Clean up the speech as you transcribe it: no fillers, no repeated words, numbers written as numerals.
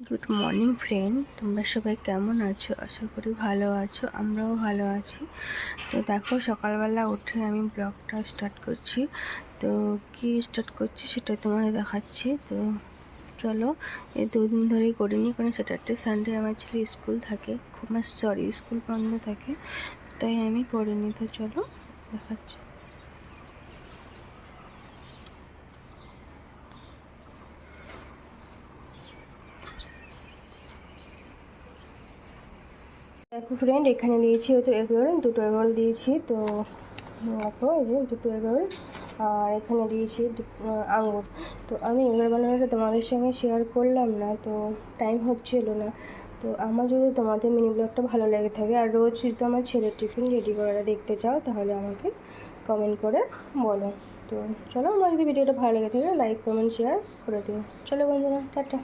Good morning friend, তোমরা সবাই কেমন আছো? আশা করি ভালো আছো, আমরাও ভালো আছি। তো দেখো, সকালবেলা উঠে আমি ব্লগটা স্টার্ট করছি। তো কি স্টার্ট করছি সেটা তোমাদের দেখাচ্ছি। তো চলো, এই দুদিন ধরেই করিনি, কারণ স্যাটারডে সানডে আমার ছেলে স্কুল থাকে, স্কুল বন্ধ থাকে, তাই আমি করিনি। তো চলো দেখাচ্ছি। দেখো ফ্রেন্ড, এখানে দিয়েছি হয়তো এগরোল, দুটো এগরোল দিয়েছি। তো দেখো, এই যে দুটো এগরোল, আর এখানে দিয়েছি আঙুর। তো আমি এগরোল বানানোটা তোমাদের সঙ্গে শেয়ার করলাম না, তো টাইম হচ্ছিলো না। তো আমার যদি তোমাদের মিনি ব্লগটা ভালো লেগে থাকে, আর রোজ যদি আমার ছেলের টিফিন রেডি করাটা দেখতে চাও, তাহলে আমাকে কমেন্ট করে বলো। তো চলো, আমার যদি ভিডিওটা ভালো লেগে থাকে, লাইক কমেন্ট শেয়ার করে দিও। চলো বন্ধুরা, টাটা।